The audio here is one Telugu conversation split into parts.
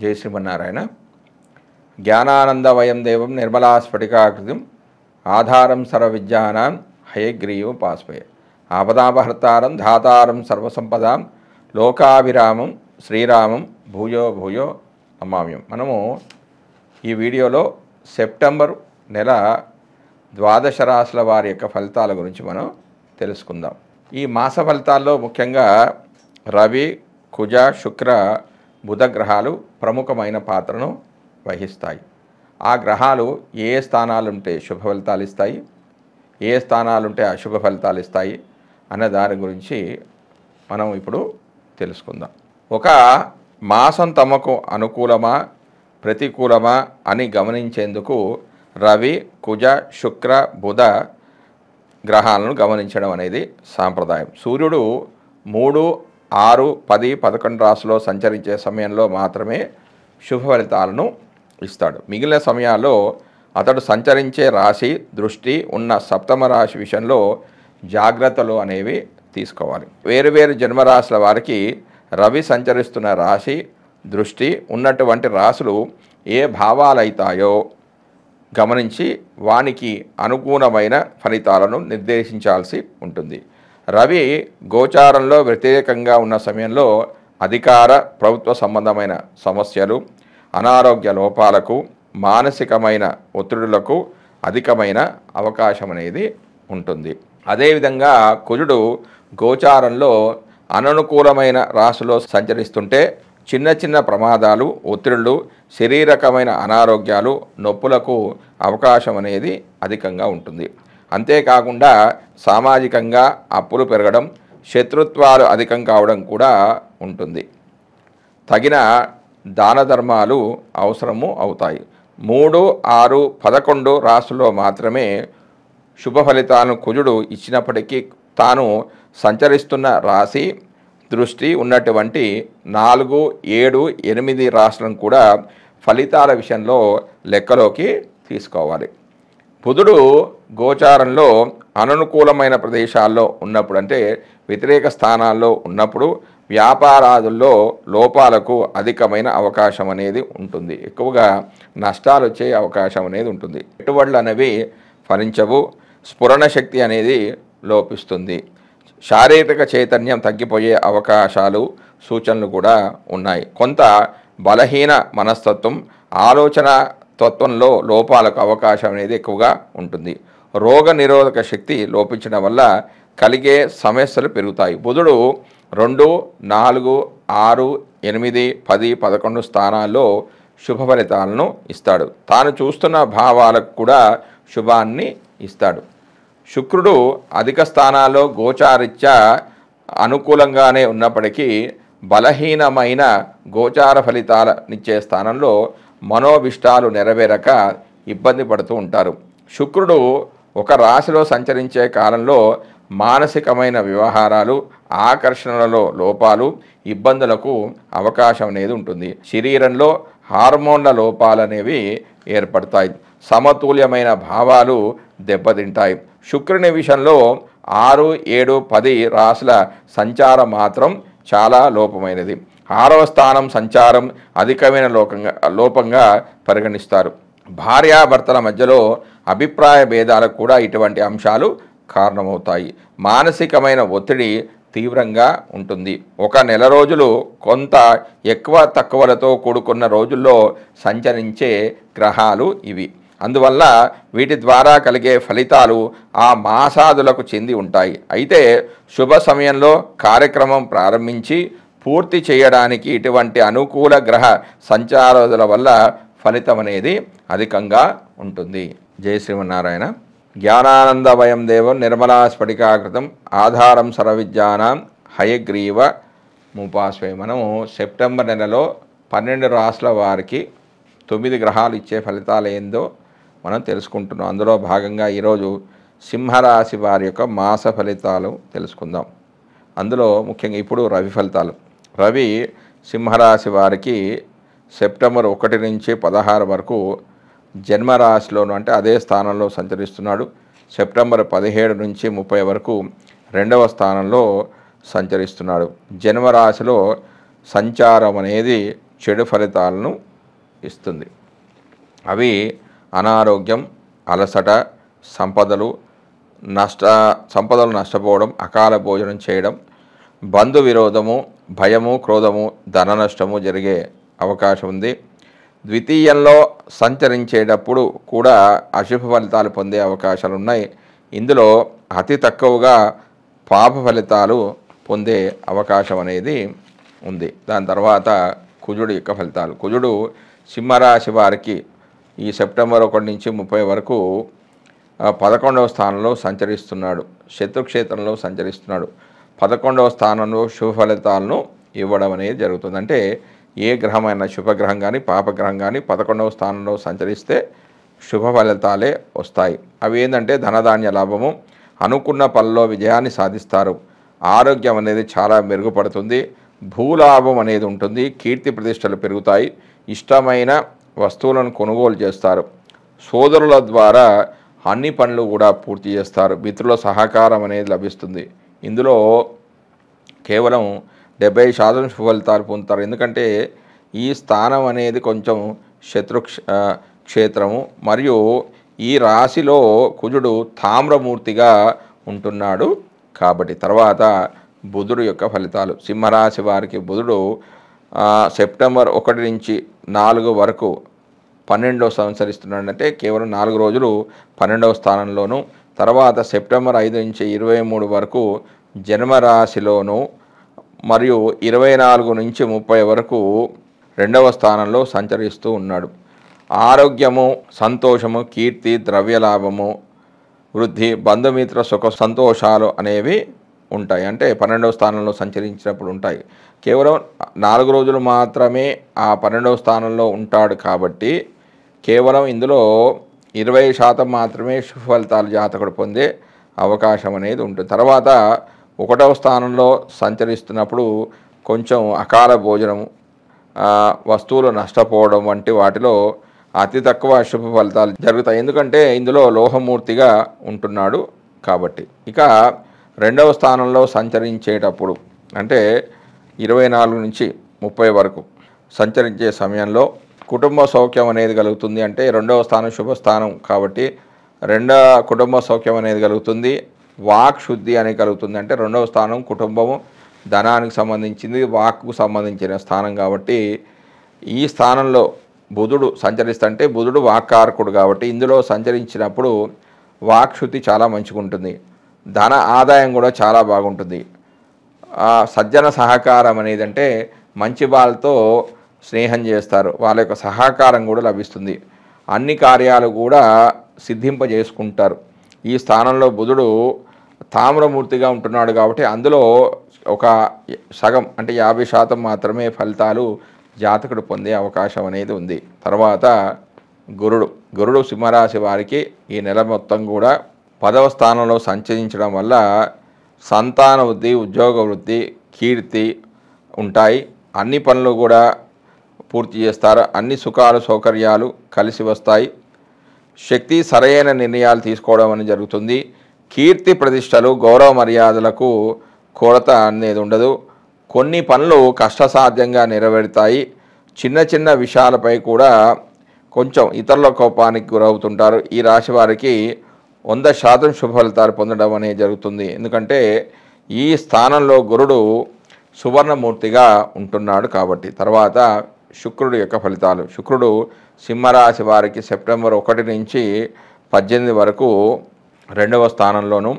జై శ్రీమన్నారాయణ. జ్ఞానానందవయం దేవం నిర్మలా స్ఫటికాకృతిం ఆధారం సర్వవిద్యానాం హయగ్రీవోపాస్మహే. ఆపదాపహర్తారం ధాతారం సర్వసంపదాం లోకాభిరామం శ్రీరామం భూయో భూయో నమామ్యం. మనము ఈ వీడియోలో సెప్టెంబర్ నెల ద్వాదశ రాశుల వారి యొక్క ఫలితాల గురించి మనం తెలుసుకుందాం. ఈ మాస ఫలితాల్లో ముఖ్యంగా రవి, కుజ, శుక్ర, బుధ గ్రహాలు ప్రముఖమైన పాత్రను వహిస్తాయి. ఆ గ్రహాలు ఏ స్థానాలుంటే శుభ ఫలితాలు ఇస్తాయి, ఏ స్థానాలుంటే అశుభ ఫలితాలు ఇస్తాయి అనే దాని గురించి మనం ఇప్పుడు తెలుసుకుందాం. ఒక మాసం తమకు అనుకూలమా ప్రతికూలమా అని గమనించేందుకు రవి, కుజ, శుక్ర, బుధ గ్రహాలను గమనించడం అనేది సాంప్రదాయం. సూర్యుడు 3, 6, 10, 11 రాశుల్లో సంచరించే సమయంలో మాత్రమే శుభ ఫలితాలను ఇస్తాడు. మిగిలిన సమయాల్లో అతడు సంచరించే రాశి దృష్టి ఉన్న సప్తమ రాశి విషయంలో జాగ్రత్తలు అనేవి తీసుకోవాలి. వేరువేరు జన్మరాశుల వారికి రవి సంచరిస్తున్న రాశి దృష్టి ఉన్నటువంటి రాశులు ఏ భావాలైతాయో గమనించి వానికి అనుగుణమైన ఫలితాలను నిర్దేశించాల్సి ఉంటుంది. రవి గోచారంలో వ్యతిరేకంగా ఉన్న సమయంలో అధికార ప్రభుత్వ సంబంధమైన సమస్యలు, అనారోగ్య లోపాలకు, మానసికమైన ఒత్తిడులకు అధికమైన అవకాశం అనేది ఉంటుంది. అదేవిధంగా కుజుడు గోచారంలో అననుకూలమైన రాశిలో సంచరిస్తుంటే చిన్న చిన్న ప్రమాదాలు, ఒత్తిళ్లు, శరీరకమైన అనారోగ్యాలు, నొప్పులకు అవకాశం అనేది అధికంగా ఉంటుంది. అంతేకాకుండా సామాజికంగా అప్పులు పెరగడం, శత్రుత్వాలు అధికం కావడం కూడా ఉంటుంది. తగిన దాన ధర్మాలు అవసరము అవుతాయి. 3, 6, 11 రాశుల్లో మాత్రమే శుభ ఫలితాలను కుజుడు ఇచ్చినప్పటికీ తాను సంచరిస్తున్న రాశి దృష్టి ఉన్నటువంటి 4, 7, 8 రాశులను కూడా ఫలితాల విషయంలో లెక్కలోకి తీసుకోవాలి. బుధుడు గోచారంలో అననుకూలమైన ప్రదేశాల్లో ఉన్నప్పుడు, అంటే వ్యతిరేక స్థానాల్లో ఉన్నప్పుడు వ్యాపారాదుల్లో లోపాలకు అధికమైన అవకాశం అనేది ఉంటుంది. ఎక్కువగా నష్టాలు వచ్చే అవకాశం అనేది ఉంటుంది. పెట్టుబడులు అనేవి ఫలించవు, స్ఫురణ శక్తి అనేది లోపిస్తుంది, శారీరక చైతన్యం తగ్గిపోయే అవకాశాలు, సూచనలు కూడా ఉన్నాయి. కొంత బలహీన మనస్తత్వం, ఆలోచన తత్వంలో లోపాలకు అవకాశం అనేది ఎక్కువగా ఉంటుంది. రోగ నిరోధక శక్తి లోపించడం వల్ల కలిగే సమస్యలు పెరుగుతాయి. బుధుడు 2, 4, 6, 8, 10, 11 స్థానాల్లో శుభ ఫలితాలను ఇస్తాడు. తాను చూస్తున్న భావాలకు కూడా శుభాన్ని ఇస్తాడు. శుక్రుడు అధిక స్థానాల్లో గోచారిత్యా అనుకూలంగానే ఉన్నప్పటికీ బలహీనమైన గోచార ఫలితాలనిచ్చే స్థానంలో మనోభిష్టాలు నెరవేరక ఇబ్బంది పడుతూ ఉంటారు. శుక్రుడు ఒక రాశిలో సంచరించే కాలంలో మానసికమైన వ్యవహారాలు, ఆకర్షణలలో లోపాలు, ఇబ్బందులకు అవకాశం అనేది ఉంటుంది. శరీరంలో హార్మోన్ల లోపాలు అనేవి ఏర్పడతాయి. సమతుల్యమైన భావాలు దెబ్బతింటాయి. శుక్రుని విషయంలో 6, 7, 10 రాశుల సంచారం మాత్రం చాలా లోపమైనది. 6వ స్థానం సంచారం అధికమైన లోపంగా పరిగణిస్తారు. భార్యాభర్తల మధ్యలో అభిప్రాయ భేదాలకు కూడా ఇటువంటి అంశాలు కారణమవుతాయి. మానసికమైన ఒత్తిడి తీవ్రంగా ఉంటుంది. 1 నెల రోజులు కొంత ఎక్కువ తక్కువలతో కూడుకున్న రోజుల్లో సంచరించే గ్రహాలు ఇవి. అందువల్ల వీటి ద్వారా కలిగే ఫలితాలు ఆ మాసాదులకు చెంది ఉంటాయి. అయితే శుభ సమయంలో కార్యక్రమం ప్రారంభించి పూర్తి చేయడానికి ఇటువంటి అనుకూల గ్రహ సంచారాల వల్ల ఫలితం అనేది అధికంగా ఉంటుంది. జై శ్రీమన్నారాయణ. జ్ఞానానందవయం దేవం నిర్మలా స్ఫటికాకృతం ఆధారం సర్వవిద్యానాం హయగ్రీవ ముపాస్మహే. మనము సెప్టెంబర్ నెలలో 12 రాశుల వారికి 9 గ్రహాలు ఇచ్చే ఫలితాలు ఏందో మనం తెలుసుకుంటున్నాం. అందులో భాగంగా ఈరోజు సింహరాశి వారి యొక్క మాస ఫలితాలు తెలుసుకుందాం. అందులో ముఖ్యంగా ఇప్పుడు రవి ఫలితాలు. రవి సింహరాశి వారికి సెప్టెంబర్ 1 నుంచి 16 వరకు జన్మరాశిలోను, అంటే అదే స్థానంలో సంచరిస్తున్నాడు. సెప్టెంబర్ 17 నుంచి 30 వరకు 2వ స్థానంలో సంచరిస్తున్నాడు. జన్మరాశిలో సంచారం అనేది చెడు ఫలితాలను ఇస్తుంది. అవి అనారోగ్యం, అలసట, సంపదలు నష్టపోవడం, అకాల భోజనం చేయడం, బంధు విరోధము, భయము, క్రోధము, ధన నష్టము జరిగే అవకాశం ఉంది. ద్వితీయంలో సంచరించేటప్పుడు కూడా అశుభ ఫలితాలు పొందే అవకాశాలు ఉన్నాయి. ఇందులో అతి తక్కువగా పాప ఫలితాలు పొందే అవకాశం అనేది ఉంది. దాని తర్వాత కుజుడు యొక్క ఫలితాలు. కుజుడు సింహరాశి వారికి ఈ సెప్టెంబర్ 1 నుంచి 30 వరకు 11వ స్థానంలో సంచరిస్తున్నాడు. శత్రుక్షేత్రంలో సంచరిస్తున్నాడు. 11వ స్థానంలో శుభ ఫలితాలను ఇవ్వడం అనేది జరుగుతుంది. అంటే ఏ గ్రహమైన శుభగ్రహం కానీ పాపగ్రహం కానీ 11వ స్థానంలో సంచరిస్తే శుభ ఫలితాలే వస్తాయి. అవి ఏంటంటే ధనధాన్య లాభము, అనుకున్న పనిలో విజయాన్ని సాధిస్తారు, ఆరోగ్యం అనేది చాలా మెరుగుపడుతుంది, భూలాభం అనేది ఉంటుంది, కీర్తి ప్రతిష్టలు పెరుగుతాయి, ఇష్టమైన వస్తువులను కొనుగోలు చేస్తారు, సోదరుల ద్వారా అన్ని పనులు కూడా పూర్తి చేస్తారు, మిత్రుల సహకారం అనేది లభిస్తుంది. ఇందులో కేవలం 70% శుభ ఫలితాలు పొందుతారు. ఎందుకంటే ఈ స్థానం అనేది కొంచెం క్షేత్రము మరియు ఈ రాశిలో కుజుడు తామ్రమూర్తిగా ఉంటున్నాడు కాబట్టి. తర్వాత బుధుడు యొక్క ఫలితాలు. సింహరాశి వారికి బుధుడు సెప్టెంబర్ 1 నుంచి 4 వరకు 12వ సంచరిస్తున్నాడు. అంటే కేవలం 4 రోజులు 12వ స్థానంలోను, తర్వాత సెప్టెంబర్ 5 నుంచి 23 వరకు జన్మరాశిలోను, మరియు 24 నుంచి 30 వరకు 2వ స్థానంలో సంచరిస్తూ ఉన్నాడు. ఆరోగ్యము, సంతోషము, కీర్తి, ద్రవ్యలాభము, వృద్ధి, బంధుమిత్ర సుఖ సంతోషాలు అనేవి ఉంటాయి. అంటే 12వ స్థానంలో సంచరించినప్పుడు ఉంటాయి. కేవలం 4 రోజులు మాత్రమే ఆ 12వ స్థానంలో ఉంటాడు కాబట్టి కేవలం ఇందులో 20% మాత్రమే శుభ ఫలితాలు జాతకుడు పొందే అవకాశం అనేది ఉంటుంది. తర్వాత 1వ స్థానంలో సంచరిస్తున్నప్పుడు కొంచెం అకాల భోజనము, వస్తువులు నష్టపోవడం వంటి వాటిలో అతి తక్కువ శుభ ఫలితాలు జరుగుతాయి. ఎందుకంటే ఇందులో లోహమూర్తిగా ఉంటున్నాడు కాబట్టి. ఇక 2వ స్థానంలో సంచరించేటప్పుడు అంటే 24 నుంచి 30 వరకు సంచరించే సమయంలో కుటుంబ సౌఖ్యం అనేది కలుగుతుంది. అంటే 2వ స్థానం శుభస్థానం కాబట్టి కుటుంబ సౌఖ్యం అనేది కలుగుతుంది, వాక్ శుద్ధి అనేది కలుగుతుంది. అంటే 2వ స్థానం కుటుంబము, ధనానికి సంబంధించింది, వాక్కు సంబంధించిన స్థానం కాబట్టి ఈ స్థానంలో బుధుడు సంచరిస్తుంటే బుధుడు వాక్కారకుడు కాబట్టి ఇందులో సంచరించినప్పుడు వాక్శుద్ధి చాలా మంచిగా ఉంటుంది, ధన ఆదాయం కూడా చాలా బాగుంటుంది. సజ్జన సహకారం అనేది అంటే మంచి వాళ్ళతో స్నేహం చేస్తారు, వాళ్ళ యొక్క సహకారం కూడా లభిస్తుంది, అన్ని కార్యాలు కూడా సిద్ధింపజేసుకుంటారు. ఈ స్థానంలో బుధుడు తామ్రమూర్తిగా ఉంటున్నాడు కాబట్టి అందులో ఒక సగం అంటే 50% మాత్రమే ఫలితాలు జాతకుడు పొందే అవకాశం అనేది ఉంది. తర్వాత గురుడు సింహరాశి వారికి ఈ నెల మొత్తం కూడా 10వ స్థానంలో సంచరించడం వల్ల సంతాన వృద్ధి, ఉద్యోగ వృద్ధి, కీర్తి ఉంటాయి, అన్ని పనులు కూడా పూర్తి చేస్తారు, అన్ని సుఖాలు సౌకర్యాలు కలిసి వస్తాయి, శక్తి సరైన నిర్ణయాలు తీసుకోవడం అనేది జరుగుతుంది, కీర్తి ప్రతిష్టలు గౌరవ మర్యాదలకు కొరత అనేది ఉండదు, కొన్ని పనులు కష్టసాధ్యంగా నెరవేరుతాయి, చిన్న చిన్న విషయాలపై కూడా కొంచెం ఇతరుల కోపానికి గురవుతుంటారు. ఈ రాశి వారికి 100% శుభ ఫలితాలు పొందడం అనేది జరుగుతుంది. ఎందుకంటే ఈ స్థానంలో గురుడు సువర్ణమూర్తిగా ఉంటున్నాడు కాబట్టి. తర్వాత శుక్రుడు యొక్క ఫలితాలు. శుక్రుడు సింహరాశి వారికి సెప్టెంబర్ 1 నుంచి 18 వరకు 2వ స్థానంలోను,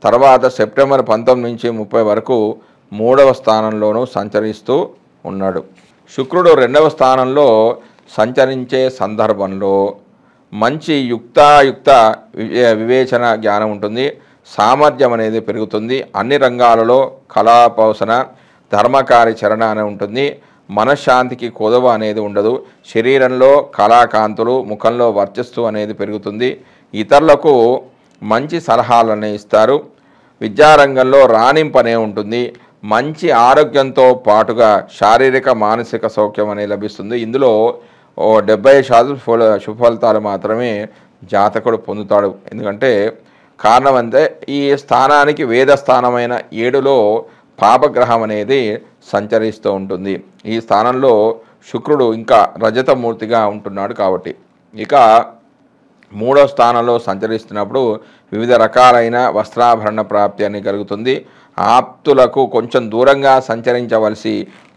తర్వాత సెప్టెంబర్ 19 నుంచి 30 వరకు 3వ స్థానంలోనూ సంచరిస్తూ ఉన్నాడు. శుక్రుడు 2వ స్థానంలో సంచరించే సందర్భంలో మంచి యుక్త వివేచన జ్ఞానం ఉంటుంది, సామర్థ్యం అనేది పెరుగుతుంది, అన్ని రంగాలలో కళాపోషణ, ధర్మకార్యాచరణ అనేది ఉంటుంది, మనశ్శాంతికి కొదవ అనేది ఉండదు, శరీరంలో కళాకాంతులు, ముఖంలో వర్చస్సు అనేది పెరుగుతుంది, ఇతరులకు మంచి సలహాలను ఇస్తారు, విద్యారంగంలో రాణింపు అనే ఉంటుంది, మంచి ఆరోగ్యంతో పాటుగా శారీరక మానసిక సౌఖ్యం అనేది లభిస్తుంది. ఇందులో 70% శుభ ఫలితాలు మాత్రమే జాతకుడు పొందుతాడు. ఎందుకంటే కారణం అంటే ఈ స్థానానికి వేదస్థానమైన 7లో పాపగ్రహం అనేది సంచరిస్తూ ఉంటుంది. ఈ స్థానంలో శుక్రుడు ఇంకా రజతమూర్తిగా ఉంటున్నాడు కాబట్టి. ఇక మూడో స్థానంలో సంచరిస్తున్నప్పుడు వివిధ రకాలైన వస్త్రాభరణ ప్రాప్తి అని కలుగుతుంది. ఆప్తులకు కొంచెం దూరంగా సంచరించవలసి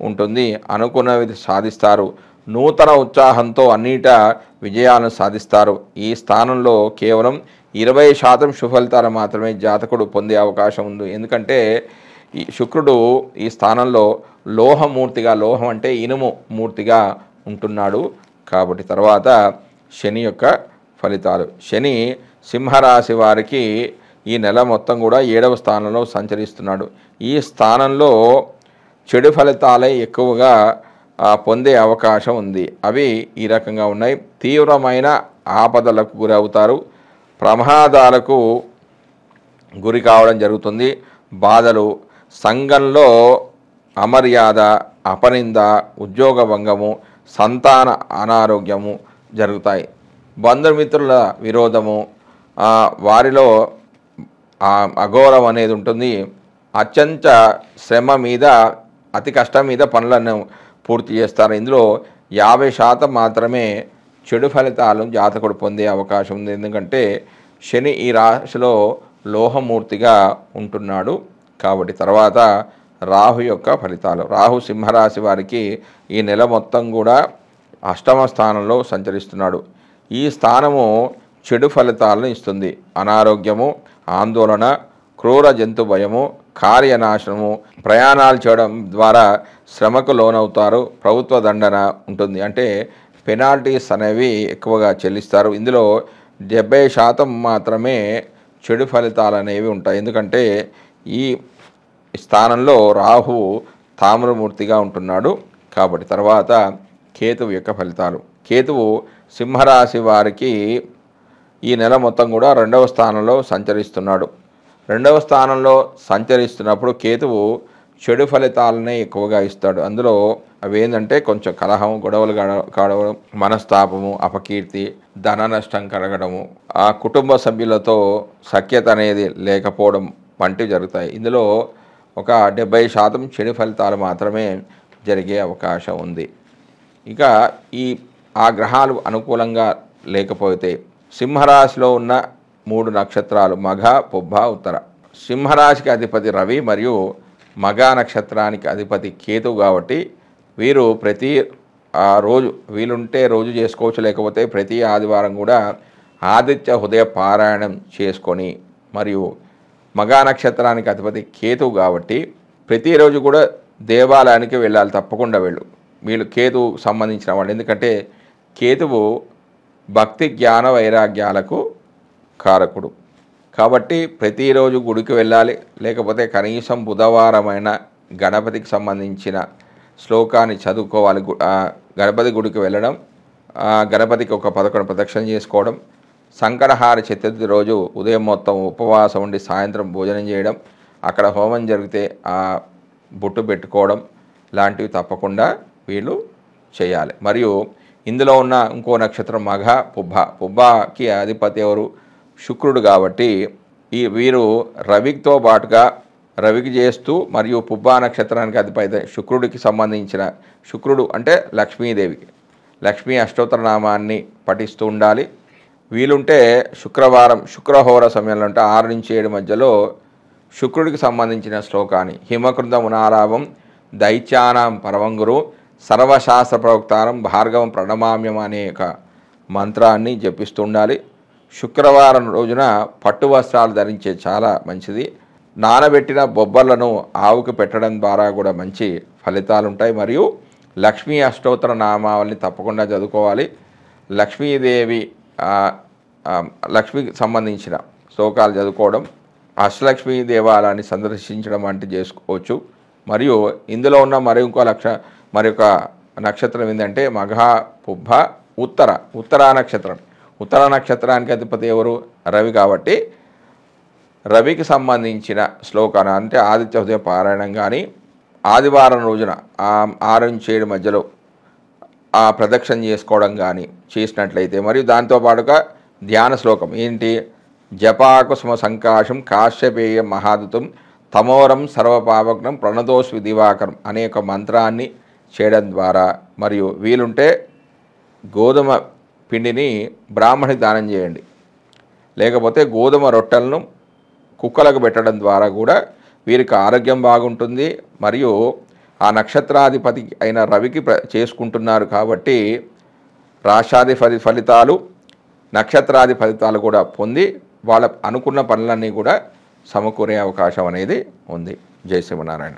ఉంటుంది. అనుకున్నవి సాధిస్తారు. నూతన ఉత్సాహంతో అన్నిట విజయాలను సాధిస్తారు. ఈ స్థానంలో కేవలం 20% సుఫలితాలు మాత్రమే జాతకుడు పొందే అవకాశం ఉంది. ఎందుకంటే ఈ శుక్రుడు ఈ స్థానంలో లోహమూర్తిగా, లోహం అంటే ఇనుము మూర్తిగా ఉంటున్నాడు కాబట్టి. తర్వాత శని యొక్క ఫలితాలు. శని సింహరాశి వారికి ఈ నెల మొత్తం కూడా 7వ స్థానంలో సంచరిస్తున్నాడు. ఈ స్థానంలో చెడు ఫలితాలే ఎక్కువగా పొందే అవకాశం ఉంది. అవి ఈ రకంగా ఉన్నాయి. తీవ్రమైన ఆపదలకు గురవుతారు. ప్రమాదాలకు గురి కావడం జరుగుతుంది. బాధలు, సంఘంలో అమర్యాద, అపనింద, ఉద్యోగ భంగము, సంతాన అనారోగ్యము జరుగుతాయి. బంధుమిత్రుల విరోధము, వారిలో అఘోరం అనేది ఉంటుంది. అత్యంత శ్రమ మీద, అతి కష్టం మీద పనులను పూర్తి చేస్తారు. ఇందులో 50% మాత్రమే చెడు ఫలితాలను జాతకుడు పొందే అవకాశం ఉంది. ఎందుకంటే శని ఈ రాశిలో లోహమూర్తిగా ఉంటున్నాడు కాబట్టి. తర్వాత రాహు యొక్క ఫలితాలు. రాహు సింహరాశి వారికి ఈ నెల మొత్తం కూడా 8వ స్థానంలో సంచరిస్తున్నాడు. ఈ స్థానము చెడు ఫలితాలను ఇస్తుంది. అనారోగ్యము, ఆందోళన, క్రూర జంతు భయము, కార్యనాశనము, ప్రయాణాలు చేయడం ద్వారా శ్రమకు లోనవుతారు. ప్రభుత్వ దండన ఉంటుంది. అంటే పెనాల్టీస్ అనేవి ఎక్కువగా చెల్లిస్తారు. ఇందులో 70% మాత్రమే చెడు ఫలితాలు అనేవి ఉంటాయి. ఎందుకంటే ఈ స్థానంలో రాహువు తామ్రమూర్తిగా ఉంటున్నాడు కాబట్టి. తర్వాత కేతువు యొక్క ఫలితాలు. కేతువు సింహరాశి వారికి ఈ నెల మొత్తం కూడా 2వ స్థానంలో సంచరిస్తున్నాడు. 2వ స్థానంలో సంచరిస్తున్నప్పుడు కేతువు చెడు ఫలితాలనే ఎక్కువగా ఇస్తాడు. అందులో అవి ఏంటంటే కొంచెం కలహం, గొడవలు కావడం, మనస్తాపము, అపకీర్తి, ధన నష్టం కలగడము, ఆ కుటుంబ సభ్యులతో సఖ్యత అనేది లేకపోవడం వంటివి జరుగుతాయి. ఇందులో ఒక 70% చెడు ఫలితాలు మాత్రమే జరిగే అవకాశం ఉంది. ఇక ఆ గ్రహాలు అనుకూలంగా లేకపోతే సింహరాశిలో ఉన్న 3 నక్షత్రాలు మఘ, పుబ్బ, ఉత్తర. సింహరాశికి అధిపతి రవి మరియు మఘ నక్షత్రానికి అధిపతి కేతువు కాబట్టి వీరు ప్రతి రోజు వీలుంటే రోజు చేసుకోవచ్చు, లేకపోతే ప్రతి ఆదివారం కూడా ఆదిత్య హృదయ పారాయణం చేసుకొని, మరియు మఘ నక్షత్రానికి అధిపతి కేతువు కాబట్టి ప్రతిరోజు కూడా దేవాలయానికి వెళ్ళాలి. తప్పకుండా వీళ్ళు కేతువు సంబంధించిన వాళ్ళు. ఎందుకంటే కేతువు భక్తి, జ్ఞాన, వైరాగ్యాలకు కారకుడు కాబట్టి ప్రతిరోజు గుడికి వెళ్ళాలి. లేకపోతే కనీసం బుధవారమైన గణపతికి సంబంధించిన శ్లోకాన్ని చదువుకోవాలి. గణపతి గుడికి వెళ్ళడం, గణపతికి ఒక 11 ప్రదక్షిణ చేసుకోవడం, సంకటహార చతుర్థి రోజు ఉదయం మొత్తం ఉపవాసం ఉండి సాయంత్రం భోజనం చేయడం, అక్కడ హోమం జరిగితే ఆ బొట్టు పెట్టుకోవడం లాంటివి తప్పకుండా వీళ్ళు చేయాలి. మరియు ఇందులో ఉన్న ఇంకో నక్షత్రం మఘ, పుబ్బ. పుబ్బకి అధిపతి ఎవరు? శుక్రుడు కాబట్టి వీరు రవితో పాటుగా రవికి చేస్తూ, మరియు పుబ్బా నక్షత్రానికి అధిపతి శుక్రుడికి సంబంధించిన, శుక్రుడు అంటే లక్ష్మీదేవికి, లక్ష్మీ అష్టోత్తర నామాన్ని పఠిస్తూ ఉండాలి. వీలుంటే శుక్రవారం శుక్రహోర సమయంలో అంటే 6 నుంచి 7 మధ్యలో శుక్రుడికి సంబంధించిన శ్లోకాన్ని హిమకృత మునారావం దైత్యానాం పరమంగురు సర్వశాస్త్ర ప్రవక్తారం భార్గవం ప్రణమామ్యం అనే ఒక మంత్రాన్ని జపిస్తూ ఉండాలి. శుక్రవారం రోజున పట్టు వస్త్రాలు ధరించే చాలా మంచిది. నానబెట్టిన బొబ్బర్లను ఆవుకు పెట్టడం ద్వారా కూడా మంచి ఫలితాలు ఉంటాయి. మరియు లక్ష్మీ అష్టోత్తర నామావళిని తప్పకుండా చదువుకోవాలి. లక్ష్మీదేవి లక్ష్మికి సంబంధించిన శ్లోకాలు చదువుకోవడం, అష్టలక్ష్మీ దేవాలయాన్ని సందర్శించడం వంటివి చేసుకోవచ్చు. మరియు ఇందులో ఉన్న మరొక నక్షత్రం ఏంటంటే మఘ, పుబ్బ, ఉత్తర నక్షత్రం. ఉత్తర నక్షత్రానికి అధిపతి ఎవరు? రవి కాబట్టి రవికి సంబంధించిన శ్లోకాన్ని అంటే ఆదిత్య హృదయ పారాయణం కానీ, ఆదివారం రోజున 6 నుంచి 7 మధ్యలో ఆ ప్రదక్షిణ చేసుకోవడం కానీ చేసినట్లయితే, మరియు దాంతోపాటుగా ధ్యాన శ్లోకం ఏంటి? జపాకుసుమ సంకాశం కాశ్యపేయం మహాదుతం తమోరం సర్వపావగ్నం ప్రణతోస్వి దివాకరం అనే ఒక మంత్రాన్ని చేయడం ద్వారా, మరియు వీలుంటే గోధుమ పిండిని బ్రాహ్మణికి దానం చేయండి, లేకపోతే గోధుమ రొట్టెలను కుక్కలకు పెట్టడం ద్వారా కూడా వీరికి ఆరోగ్యం బాగుంటుంది. మరియు ఆ నక్షత్రాధిపతి అయిన రవికి చేసుకుంటున్నారు కాబట్టి రాశాధిపతి ఫలితాలు, నక్షత్రాది ఫలితాలు కూడా పొంది వాళ్ళ అనుకున్న పనులన్నీ కూడా సమకూరే అవకాశం అనేది ఉంది. జై శ్రీమన్నారాయణ.